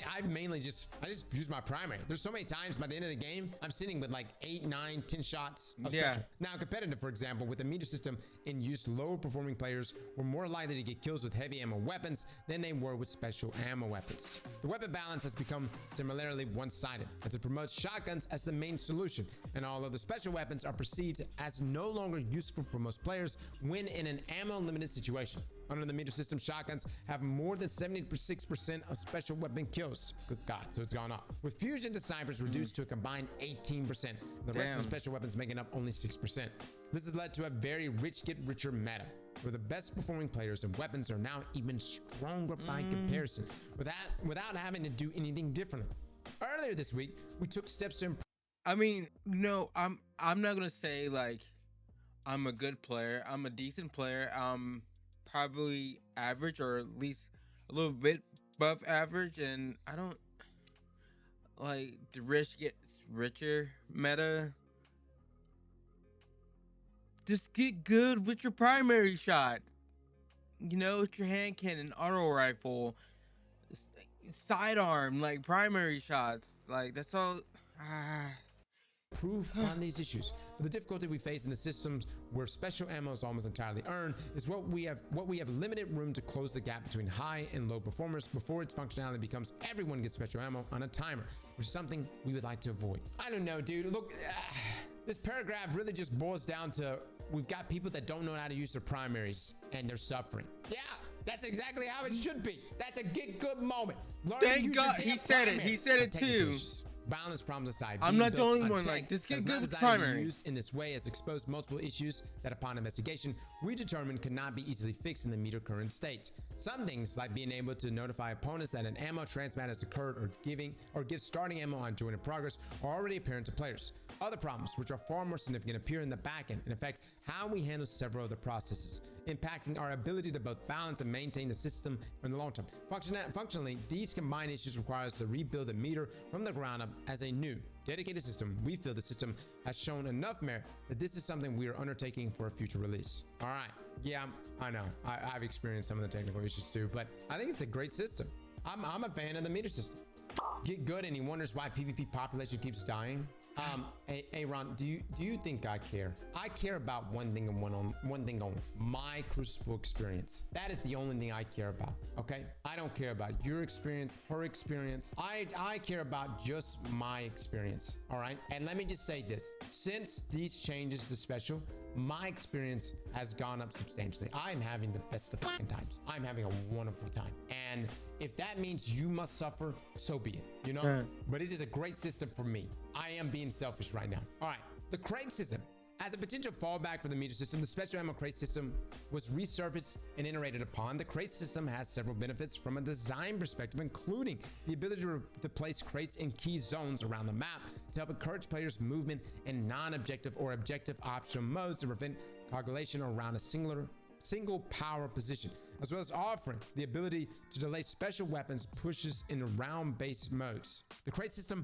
just use my primary. There's so many times by the end of the game, I'm sitting with like 8, 9, 10 shots of special. Now, competitive, for example, with the meter system in use, lower-performing players were more likely to get kills with heavy ammo weapons than they were with special ammo weapons. The weapon balance has become similarly one-sided, as it promotes shotguns as the main solution, and all other special weapons are perceived as no longer useful for most players when in an ammo-limited situation. Under the meter system, shotguns have more than 76% of special weapon kills. Good God, so it's gone up. With fusion to snipers reduced to a combined 18%, the rest of the special weapons making up only 6%. This has led to a very rich get richer meta, where the best performing players and weapons are now even stronger by comparison, without having to do anything differently. Earlier this week, we took steps to improve. I mean, no, I'm not gonna say like I'm a good player. I'm a decent player. I'm probably average, or at least a little bit above average, and I don't like the rich gets richer meta. Just get good with your primary shot. You know, with your hand cannon, auto rifle, sidearm, like primary shots. Like that's all. Proof on these issues. The difficulty we face in the systems where special ammo is almost entirely earned is what we have limited room to close the gap between high and low performers before its functionality becomes everyone gets special ammo on a timer, which is something we would like to avoid. I don't know, dude. Look, this paragraph really just boils down to we've got people that don't know how to use their primaries and they're suffering. Yeah, that's exactly how it should be. That's a get good moment. Thank God he said it. He said it too. balance problems aside, I'm being not the built only on one, tech like, this that get is good not with designed to be primary. used in this way has exposed multiple issues that upon investigation we determined could not be easily fixed in the meter current state. Some things like being able to notify opponents that an ammo transmat has occurred or give starting ammo on joint in progress are already apparent to players. Other problems, which are far more significant, appear in the back end and affect how we handle several other processes, impacting our ability to both balance and maintain the system in the long term. Functionally, these combined issues require us to rebuild the meter from the ground up as a new, dedicated system. We feel the system has shown enough merit that this is something we are undertaking for a future release. All right, yeah, I know, I've experienced some of the technical issues too, but I think it's a great system. I'm a fan of the meter system. Get good, and he wonders why PvP population keeps dying. Hey Ron, do you think I care? I care about one thing and one thing only: my Crucible experience. That is the only thing I care about. Okay, I don't care about your experience, her experience. I care about just my experience. All right, and let me just say this: since these changes to special, my experience has gone up substantially. I'm having the best of fucking times. I'm having a wonderful time, and if that means you must suffer, so be it, you know? But it is a great system for me. I am being selfish right now. All right, the crate system. As a potential fallback for the meter system, the special ammo crate system was resurfaced and iterated upon. The crate system has several benefits from a design perspective, including the ability to place crates in key zones around the map to help encourage players' movement in non-objective or objective optional modes to prevent coagulation around a single power position, as well as offering the ability to delay special weapons pushes in round-based modes. The crate system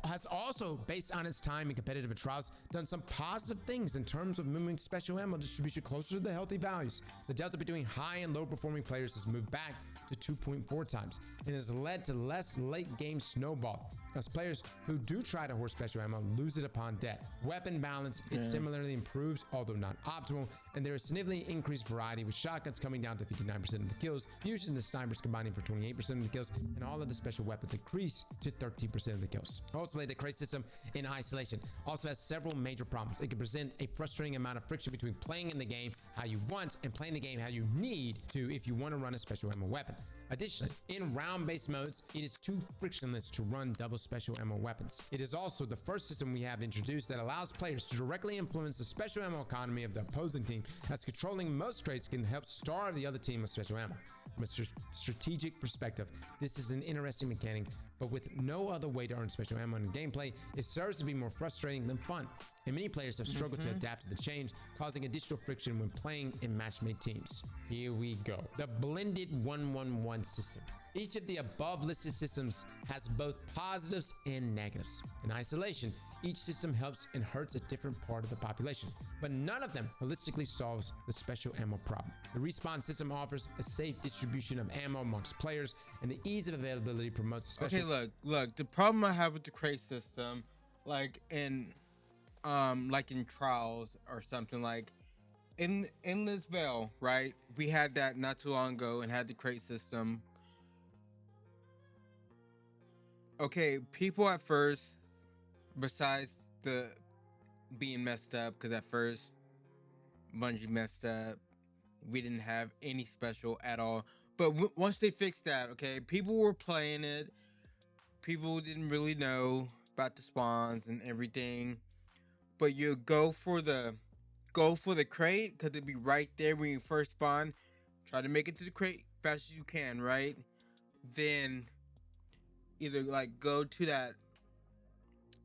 has also, based on its time in competitive trials, done some positive things in terms of moving special ammo distribution closer to the healthy values. The delta between high and low performing players has moved back to 2.4 times and has led to less late game snowball, as players who do try to hoard special ammo lose it upon death. Weapon balance is similarly improved, although not optimal, and there is significantly increased variety, with shotguns coming down to 59% of the kills, fusion and snipers combining for 28% of the kills, and all of the special weapons increase to 13% of the kills. Ultimately, the crate system in isolation also has several major problems. It can present a frustrating amount of friction between playing in the game how you want and playing the game how you need to if you want to run a special ammo weapon. Additionally, in round-based modes, it is too frictionless to run double special ammo weapons. It is also the first system we have introduced that allows players to directly influence the special ammo economy of the opposing team, as controlling most crates can help starve the other team with special ammo. From a strategic perspective, this is an interesting mechanic, but with no other way to earn special ammo in gameplay, it serves to be more frustrating than fun, and many players have struggled to adapt to the change, causing additional friction when playing in match-made teams. Here we go. The blended 1-1-1 system. Each of the above listed systems has both positives and negatives. In isolation, each system helps and hurts a different part of the population, but none of them holistically solves the special ammo problem. The respawn system offers a safe distribution of ammo amongst players, and the ease of availability promotes special. Okay, look. The problem I have with the crate system, like in trials or something, like in Endless Veil, right? We had that not too long ago and had the crate system. Okay, people at first, besides the being messed up, because at first Bungie messed up, we didn't have any special at all. But once they fixed that, okay, people were playing it. People didn't really know about the spawns and everything. But you go for the crate, because it'd be right there when you first spawn. Try to make it to the crate fast as you can, right? Then either like go to that,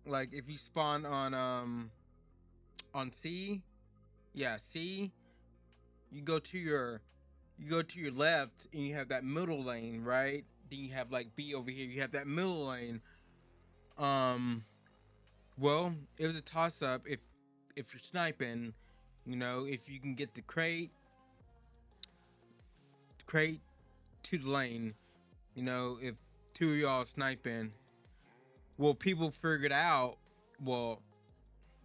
like if you spawn on C, yeah, C, you go to your left and you have that middle lane, right? Then you have like B over here, you have that middle lane. Well, it was a toss up if you're sniping, you know, if you can get the crate to the lane, you know, if two of y'all sniping. Well, people figured out, well,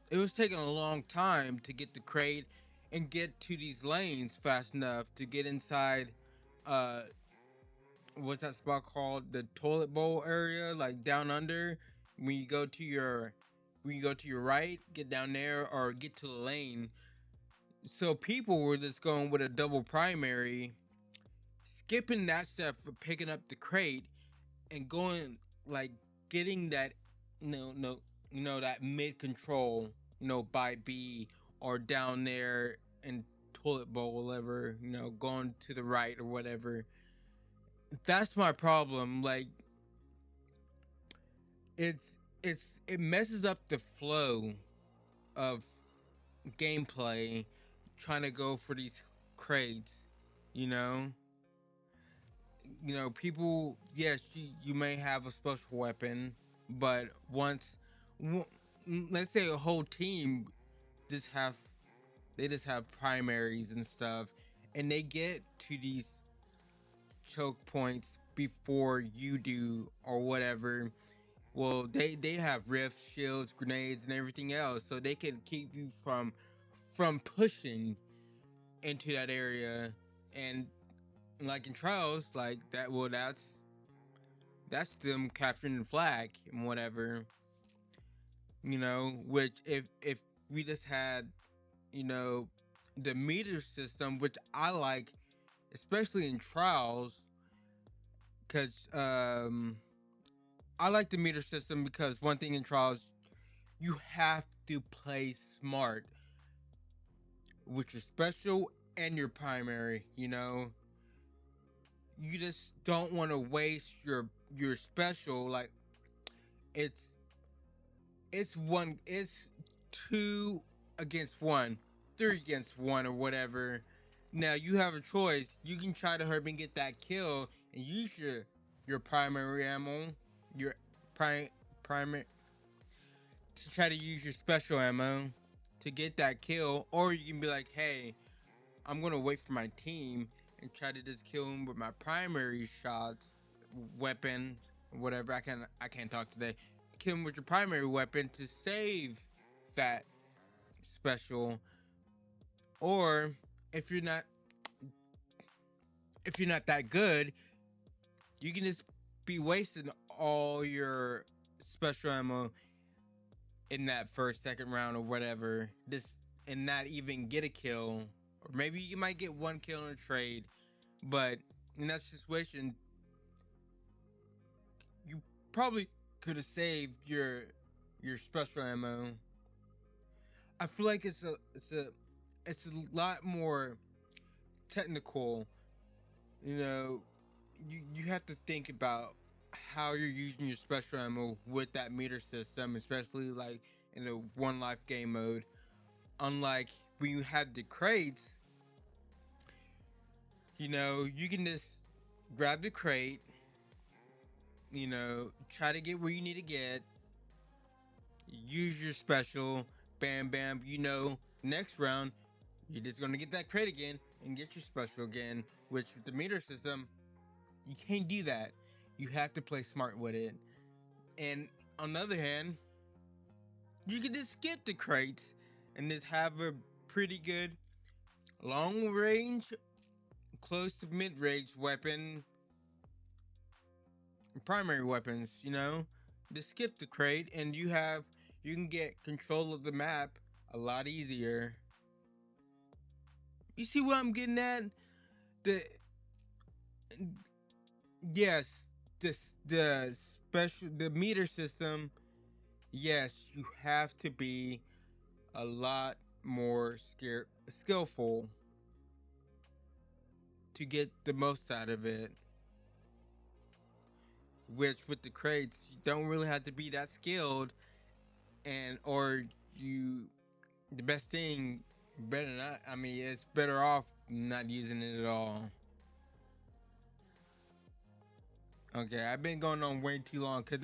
it was taking a long time to get the crate and get to these lanes fast enough to get inside what's that spot called, the toilet bowl area, like down under, when you go to your right, get down there or get to the lane. So people were just going with a double primary, skipping that step for picking up the crate and going, like, getting that, no, that mid control, by B or down there in toilet bowl, whatever, going to the right or whatever. That's my problem. Like, it messes up the flow of gameplay trying to go for these crates, you know. People, yes, you may have a special weapon, but once, let's say a whole team just have, they just have primaries and stuff, and they get to these choke points before you do or whatever. Well, they have rifts, shields, grenades, and everything else, so they can keep you from pushing into that area. And like in trials, like that, well, that's them capturing the flag and whatever. Which if we just had, the meter system, which I like, especially in trials, because I like the meter system because one thing in trials, you have to play smart with your special and your primary. You just don't want to waste your special. Like, it's two against one, three against one, or whatever. Now you have a choice. You can try to hurry and get that kill and use your primary ammo, your primary, to try to use your special ammo to get that kill, or you can be like, hey, I'm gonna wait for my team and try to just kill him with my primary shots, weapon, whatever. I can't talk today. Kill him with your primary weapon to save that special. Or if you're not that good, you can just be wasting all your special ammo in that first, second round or whatever, and not even get a kill. Or maybe you might get one kill in a trade, but in that situation, you probably could have saved your special ammo. I feel like it's a lot more technical. You have to think about how you're using your special ammo with that meter system, especially like in a one life game mode. Unlike when you have the crates, you can just grab the crate, try to get where you need to get, use your special, bam, bam, next round, you're just gonna get that crate again and get your special again, which with the meter system, you can't do that. You have to play smart with it. And on the other hand, you can just skip the crates and just have a pretty good long range, close to mid range weapon, primary weapons. Just skip the crate and you can get control of the map a lot easier. You see what I'm getting at? Yes, the meter system, yes, you have to be a lot more skillful to get the most out of it. Which with the crates, you don't really have to be that skilled, the best thing, better not. I mean, it's better off not using it at all. Okay, I've been going on way too long because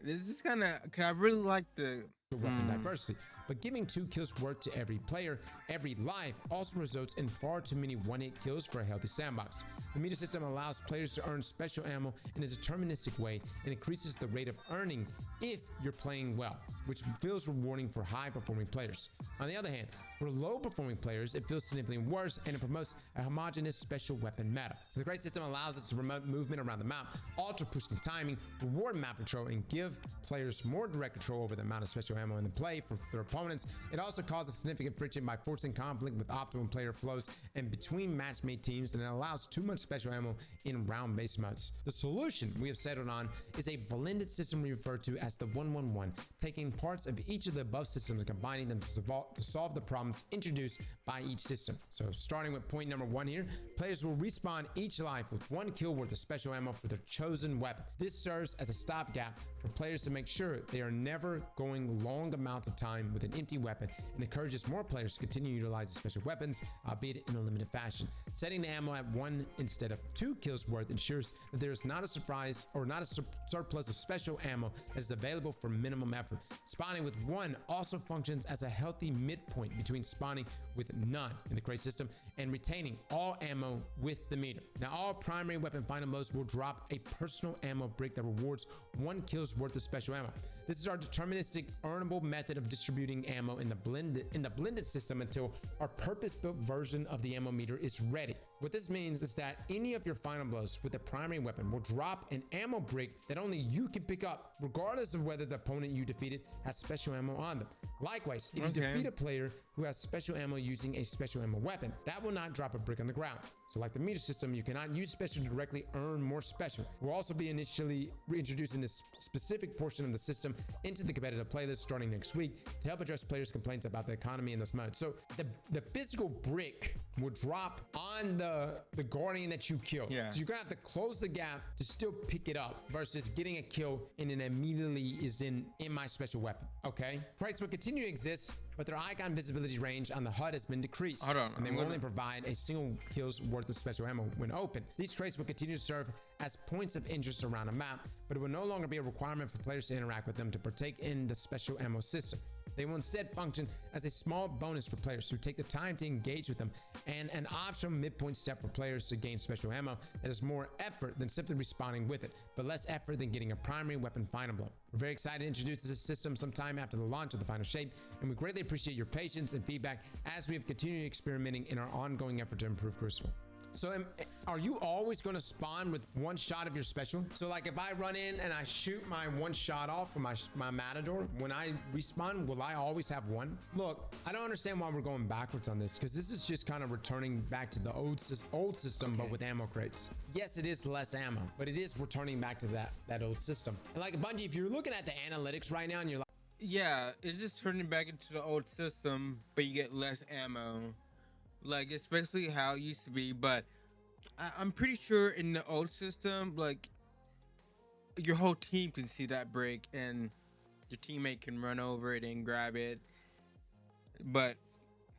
this is kind of. Cause I really like the weapon diversity, but giving 2 kills worth to every player, every life, also results in far too many 1-hit kills for a healthy sandbox. The meter system allows players to earn special ammo in a deterministic way and increases the rate of earning if you're playing well, which feels rewarding for high-performing players. On the other hand, For low performing players, it feels significantly worse, and it promotes a homogeneous special weapon meta. The crate system allows us to promote movement around the map, alter boosting timing, reward map control, and give players more direct control over the amount of special ammo in the play for their opponents. It also causes significant friction by forcing conflict with optimum player flows and between match-made teams, and it allows too much special ammo in round-based modes. The solution we have settled on is a blended system we refer to as the 1-1-1, taking parts of each of the above systems and combining them to solve the problems introduced by each system. So starting with point number 1 here, players will respawn each life with 1 kill worth of special ammo for their chosen weapon. This serves as a stopgap for players to make sure they are never going long amounts of time with an empty weapon, and encourages more players to continue utilizing special weapons, albeit in a limited fashion. Setting the ammo at 1 instead of 2 kills worth ensures that there is not a surprise or not a surplus of special ammo that is available for minimum effort. Spawning with 1 also functions as a healthy midpoint between spawning with none in the crate system and retaining all ammo with the meter. Now, all primary weapon final blows will drop a personal ammo brick that rewards 1 kill's worth of special ammo. This is our deterministic earnable method of distributing ammo in the blended system until our purpose-built version of the ammo meter is ready. What this means is that any of your final blows with a primary weapon will drop an ammo brick that only you can pick up, regardless of whether the opponent you defeated has special ammo on them. Likewise, if you defeat a player who has special ammo using a special ammo weapon, that will not drop a brick on the ground. So like the meter system, you cannot use special to directly earn more special. We'll also be initially reintroducing this specific portion of the system into the competitive playlist starting next week to help address players' complaints about the economy in this mode. So the physical brick will drop on the guardian that you kill. Yeah. So you're gonna have to close the gap to still pick it up versus getting a kill and it immediately is in my special weapon. Okay. Crates will continue to exist, but their icon visibility range on the HUD has been decreased. Hold on, and they will only provide a single kill's worth of special ammo when open. These crates will continue to serve as points of interest around a map, but it will no longer be a requirement for players to interact with them to partake in the special ammo system. They will instead function as a small bonus for players who take the time to engage with them, and an optional midpoint step for players to gain special ammo that is more effort than simply responding with it, but less effort than getting a primary weapon final blow. We're very excited to introduce this system sometime after the launch of the final shape, and we greatly appreciate your patience and feedback as we have continued experimenting in our ongoing effort to improve Crucible. So are you always going to spawn with 1 shot of your special? So like if I run in and I shoot my 1 shot off from my Matador, when I respawn, will I always have 1? Look, I don't understand why we're going backwards on this, because this is just kind of returning back to the old system, but with ammo crates. Yes, it is less ammo, but it is returning back to that old system. And like Bungie, if you're looking at the analytics right now and you're like, yeah, it's just turning back into the old system, but you get less ammo. Like, especially how it used to be, but I'm pretty sure in the old system, like, your whole team can see that brick and your teammate can run over it and grab it. But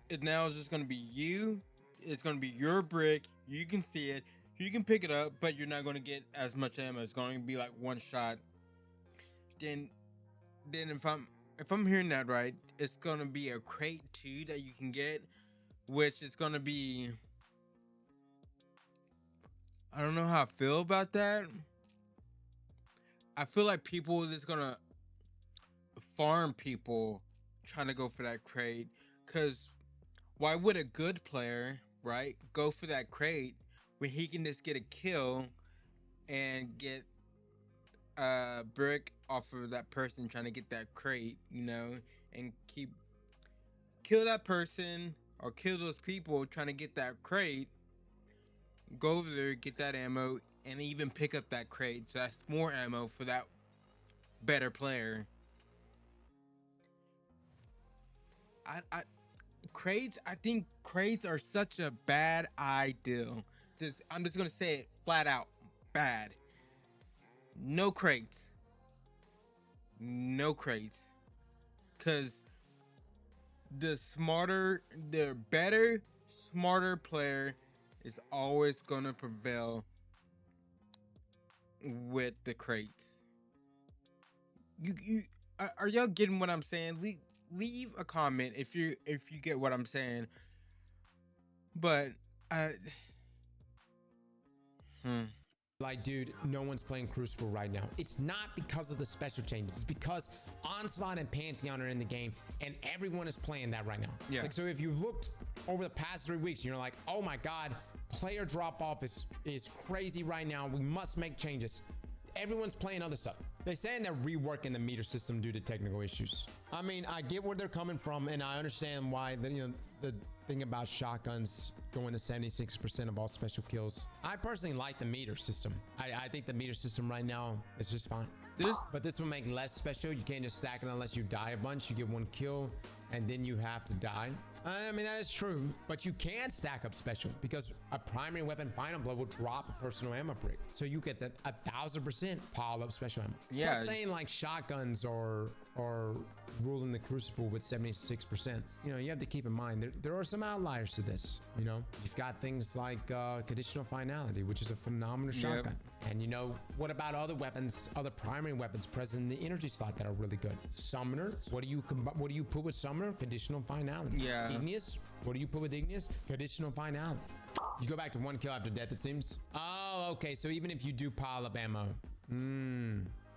it now is just going to be you. It's going to be your brick. You can see it. You can pick it up, but you're not going to get as much ammo. It's going to be like 1 shot. Then if I'm hearing that right, it's going to be a crate too that you can get, which is going to be, I don't know how I feel about that. I feel like people is going to farm people trying to go for that crate, because why would a good player, right, go for that crate when he can just get a kill and get a brick off of that person trying to get that crate, you know, and kill that person or kill those people trying to get that crate, go over there, get that ammo, and even pick up that crate. So that's more ammo for that better player. I think crates are such a bad idea. I'm just gonna say it flat out, bad. No crates. No crates. Cause the better, smarter player is always gonna prevail with the crates. Are y'all getting what I'm saying? Leave a comment if you get what I'm saying. But Like, dude, no one's playing Crucible right now. It's not because of the special changes. It's because Onslaught and Pantheon are in the game, and everyone is playing that right now. Yeah. Like, so if you've looked over the past 3 weeks, you're like, oh my God, player drop-off is crazy right now. We must make changes. Everyone's playing other stuff. They're saying they're reworking the meter system due to technical issues. I mean, I get where they're coming from, and I understand why the thing about shotguns going to 76% of all special kills. I personally like the meter system. I think the meter system right now is just fine. But this will make less special. You can't just stack it unless you die a bunch. You get 1 kill and then you have to die. I mean, that is true, but you can stack up special because a primary weapon final blow will drop a personal ammo brick. So you get that 1000% pile up special ammo. Yeah. Not saying like shotguns or ruling the Crucible with 76%. You know, you have to keep in mind there are some outliers to this. You know, you've got things like conditional finality, which is a phenomenal shotgun. And you know, what about other weapons, other primary weapons present in the energy slot that are really good? Summoner, what do you put with Summoner? Conditional finality. Yeah. Igneous, what do you put with Igneous? Conditional finality. You go back to 1 kill after death, it seems. Oh, okay. So even if you do pile up ammo,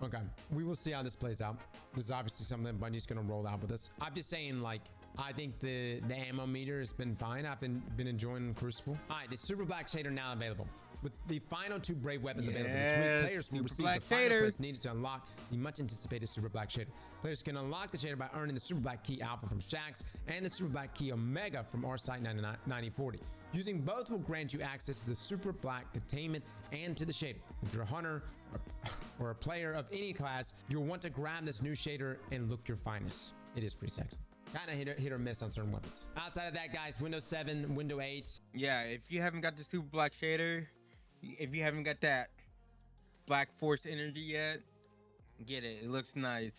okay, we will see how this plays out. This is obviously something Bungie's gonna roll out with us. I'm just saying, like, I think the ammo meter has been fine. I've been enjoying Crucible. All right, the Super Black Shader now available. With the final 2 Brave weapons available this week, players will receive the final quest needed to unlock the much anticipated Super Black Shader. Players can unlock the shader by earning the Super Black Key Alpha from Shax and the Super Black Key Omega from Arsight 9040. Using both will grant you access to the Super Black Containment and to the shader. If you're a hunter or a player of any class, you'll want to grab this new shader and look your finest. It is pretty sexy. Kind of hit or miss on certain weapons. Outside of that, guys, Windows 7, Windows 8. Yeah, if you haven't got the Super Black Shader, if you haven't got that Black Force energy yet, get it. It looks nice.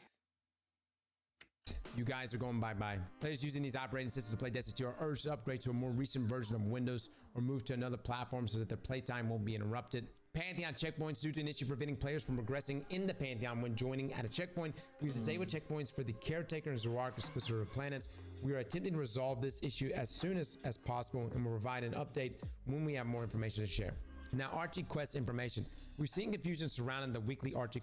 You guys are going bye-bye. Players using these operating systems to play Destiny 2 are urged to upgrade to a more recent version of Windows or move to another platform so that their playtime won't be interrupted. Pantheon checkpoints due to an issue preventing players from progressing in the Pantheon when joining at a checkpoint. We've disabled checkpoints for the Caretaker and Zoroark specific planets. We are attempting to resolve this issue as soon as possible and will provide an update when we have more information to share. Now, Archie quest information. We've seen confusion surrounding the weekly Archie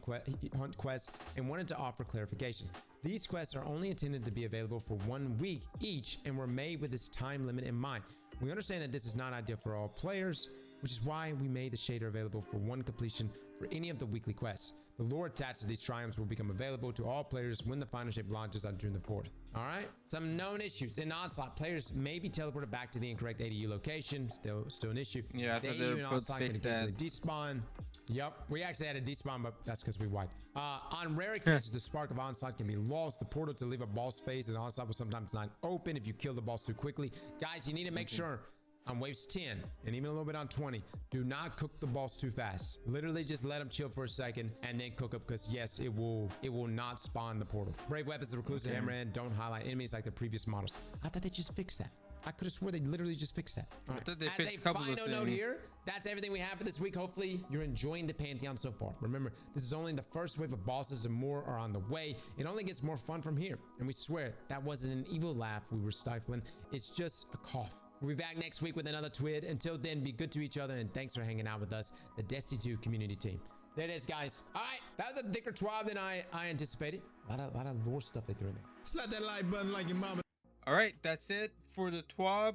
hunt quests and wanted to offer clarification. These quests are only intended to be available for 1 week each and were made with this time limit in mind. We understand that this is not ideal for all players, which is why we made the shader available for 1 completion for any of the weekly quests. The lore attached to these triumphs will become available to all players when the final shape launches on June the 4th. All right, some known issues. In Onslaught, players may be teleported back to the incorrect ADU location. Still an issue. Yeah, I thought they were supposed to fix that. Despawn. Yep, we actually had a despawn, but that's because we wiped. On rare occasions, the spark of Onslaught can be lost. The portal to leave a boss phase in Onslaught will sometimes not open if you kill the boss too quickly. Guys, you need to make sure on waves 10 and even a little bit on 20, do not cook the boss too fast. Literally just let him chill for a second and then cook up, because yes, it will not spawn the portal. Brave weapons, the reclusive hammerhead don't highlight enemies like the previous models. I thought they just fixed that. I could have swore they literally just fixed that. I thought they As fixed a a couple of final note things. here, that's everything we have for this week. Hopefully you're enjoying the Pantheon so far. Remember, this is only the first wave of bosses and more are on the way. It only gets more fun from here. And we swear that wasn't an evil laugh we were stifling. It's just a cough. We'll be back next week with another TWID. Until then, be good to each other, and thanks for hanging out with us, the Destiny 2 community team. There it is, guys. All right, that was a thicker TWID than I anticipated. A lot of lore stuff they threw in there. Slap that like button like your mama. All right, that's it for the TWAB.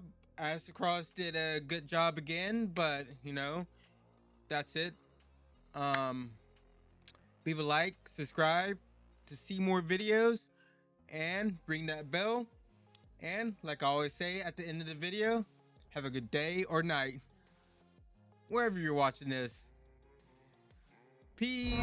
Cross did a good job again, but you know, that's it. Leave a like, subscribe to see more videos, and ring that bell. And like I always say at the end of the video, have a good day or night, wherever you're watching this. Peace.